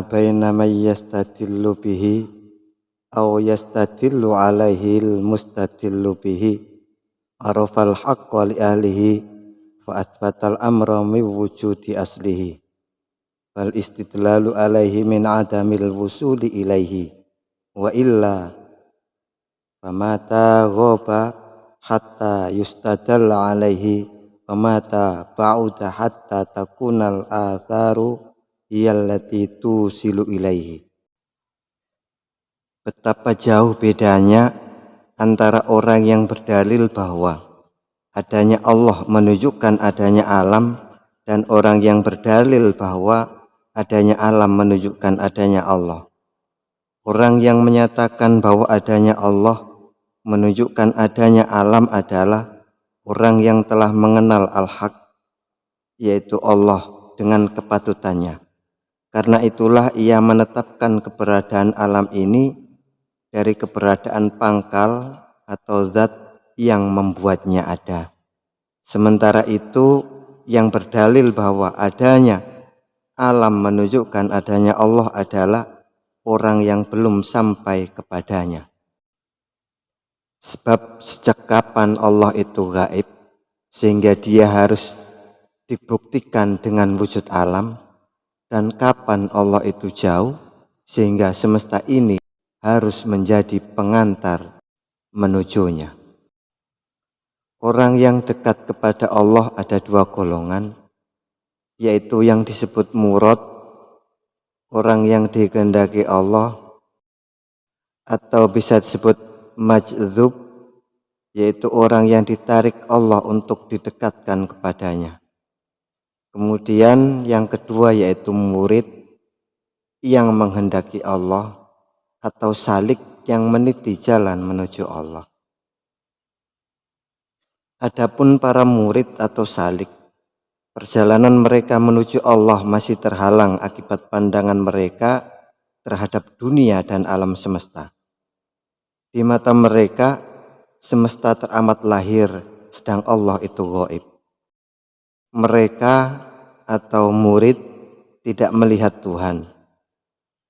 baina man yastadillu bihi aw yastadillu alaihi al-mustadillu bihi arafal haqqa li ahlihi fa asbatal amra min wujudi aslihi fal istidlalu alaihi min adamil wusuli ilaihi wa illa famata ghaba hatta yustadalla alaihi famata ba'uda hatta takunal atharu hiyallati tusilu ilaihi. Betapa jauh bedanya antara orang yang berdalil bahwa adanya Allah menunjukkan adanya alam dan orang yang berdalil bahwa adanya alam menunjukkan adanya Allah. Orang yang menyatakan bahwa adanya Allah menunjukkan adanya alam adalah orang yang telah mengenal al-haq, yaitu Allah dengan kepatutannya. Karena itulah ia menetapkan keberadaan alam ini dari keberadaan pangkal atau zat yang membuatnya ada. Sementara itu yang berdalil bahwa adanya alam menunjukkan adanya Allah adalah orang yang belum sampai kepadanya. Sebab sejak kapan Allah itu gaib sehingga dia harus dibuktikan dengan wujud alam, dan kapan Allah itu jauh sehingga semesta ini harus menjadi pengantar menujunya. Orang yang dekat kepada Allah ada dua golongan, yaitu yang disebut murad, orang yang dikehendaki Allah, atau bisa disebut majdzub, yaitu orang yang ditarik Allah untuk didekatkan kepadanya. Kemudian yang kedua yaitu murid yang menghendaki Allah, atau salik yang meniti jalan menuju Allah. Adapun para murid atau salik, perjalanan mereka menuju Allah masih terhalang akibat pandangan mereka terhadap dunia dan alam semesta. Di mata mereka, semesta teramat lahir, sedang Allah itu gaib. Mereka atau murid tidak melihat Tuhan.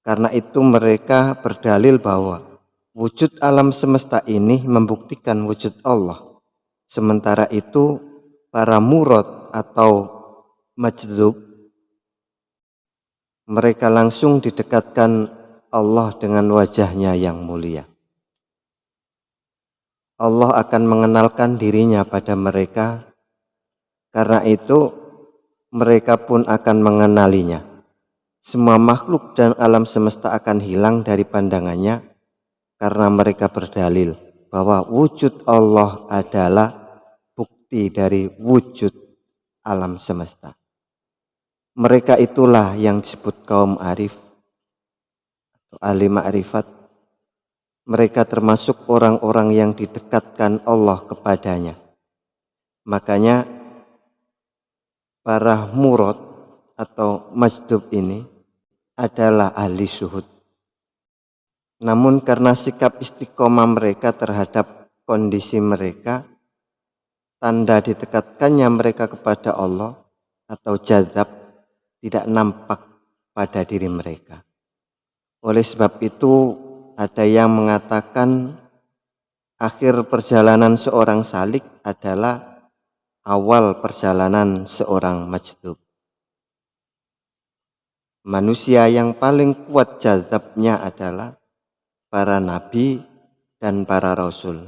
Karena itu mereka berdalil bahwa wujud alam semesta ini membuktikan wujud Allah. Sementara itu para murad atau majdzub, mereka langsung didekatkan Allah dengan wajahnya yang mulia. Allah akan mengenalkan dirinya pada mereka, karena itu mereka pun akan mengenalinya. Semua makhluk dan alam semesta akan hilang dari pandangannya karena mereka berdalil bahwa wujud Allah adalah bukti dari wujud alam semesta. Mereka itulah yang disebut kaum arif atau ahli ma'rifat. Mereka termasuk orang-orang yang didekatkan Allah kepadanya. Makanya para murad atau majdzub ini adalah ahli syuhud. Namun karena sikap istiqomah mereka terhadap kondisi mereka, tanda didekatkannya mereka kepada Allah atau jadzab tidak nampak pada diri mereka. Oleh sebab itu ada yang mengatakan akhir perjalanan seorang salik adalah awal perjalanan seorang majdzub. Manusia yang paling kuat jadzabnya adalah para nabi dan para rasul.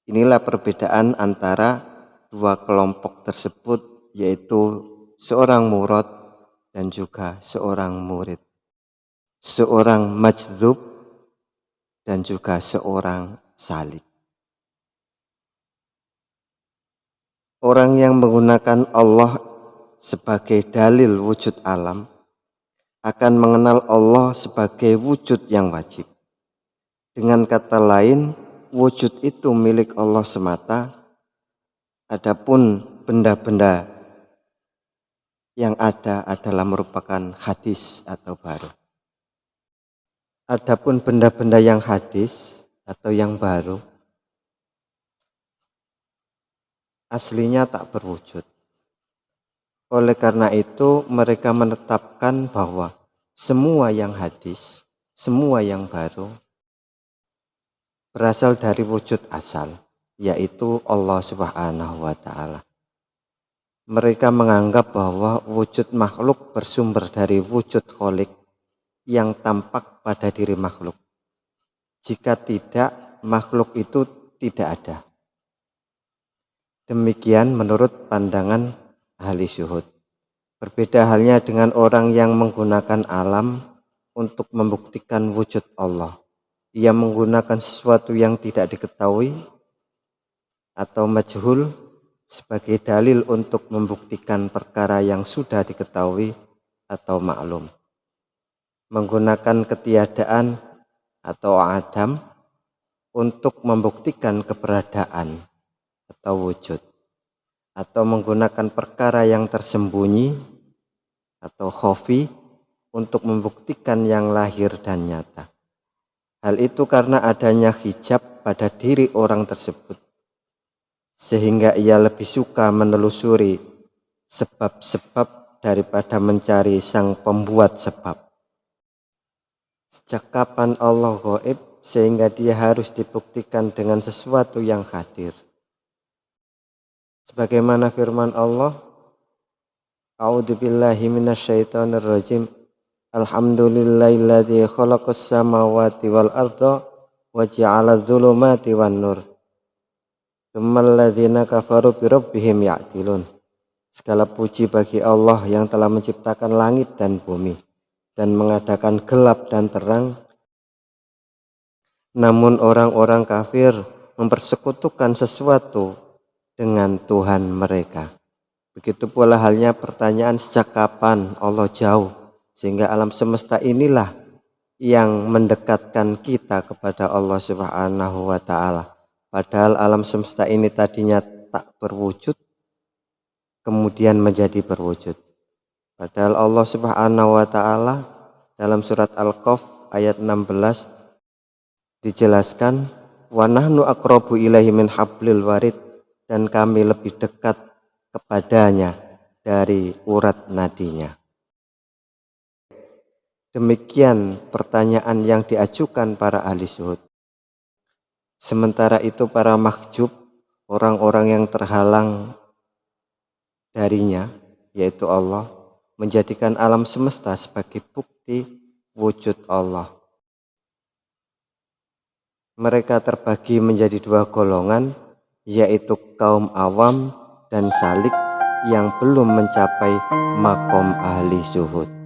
Inilah perbedaan antara dua kelompok tersebut, yaitu seorang murad dan juga seorang murid. Seorang majdzub dan juga seorang salik. Orang yang menggunakan Allah sebagai dalil wujud alam akan mengenal Allah sebagai wujud yang wajib. Dengan kata lain, wujud itu milik Allah semata. Adapun benda-benda yang ada adalah merupakan hadis atau baru. Adapun benda-benda yang hadis atau yang baru, aslinya tak berwujud. Oleh karena itu mereka menetapkan bahwa semua yang hadis, semua yang baru berasal dari wujud asal, yaitu Allah Subhanahu wa Ta'ala. Mereka menganggap bahwa wujud makhluk bersumber dari wujud Kholik yang tampak pada diri makhluk. Jika tidak, makhluk itu tidak ada. Demikian menurut pandangan ahli syuhud. Berbeda halnya dengan orang yang menggunakan alam untuk membuktikan wujud Allah. Ia menggunakan sesuatu yang tidak diketahui atau majhul sebagai dalil untuk membuktikan perkara yang sudah diketahui atau maklum. Menggunakan ketiadaan atau adam untuk membuktikan keberadaan atau wujud, atau menggunakan perkara yang tersembunyi atau khafi untuk membuktikan yang lahir dan nyata. Hal itu karena adanya hijab pada diri orang tersebut, sehingga ia lebih suka menelusuri sebab-sebab daripada mencari sang pembuat sebab. Sejak kapan Allah gaib sehingga dia harus dibuktikan dengan sesuatu yang hadir? Sebagaimana firman Allah, A'udzubillahi minasyaitonirrajim. Alhamdulillahilladzi khalaqas samawati wal arda wa ja'ala dzulumati wan nur. Tsummal ladzina kafaru bi rabbihim ya'dilun. Segala puji bagi Allah yang telah menciptakan langit dan bumi dan mengadakan gelap dan terang. Namun orang-orang kafir mempersekutukan sesuatu dengan Tuhan mereka. Begitu pula halnya pertanyaan sejak kapan Allah jauh, sehingga alam semesta inilah yang mendekatkan kita kepada Allah Subhanahu wa Ta'ala. Padahal alam semesta ini tadinya tak berwujud, kemudian menjadi berwujud. Padahal Allah Subhanahu wa Ta'ala dalam surat Al-Qaf ayat 16 dijelaskan, wa nahnu aqrabu ilaihi min hablil warid, dan kami lebih dekat kepadanya dari urat nadinya. Demikian pertanyaan yang diajukan para ahli syuhud. Sementara itu para mahjub, orang-orang yang terhalang darinya, yaitu Allah, menjadikan alam semesta sebagai bukti wujud Allah. Mereka terbagi menjadi dua golongan, yaitu kaum awam dan salik yang belum mencapai makom ahli syuhud.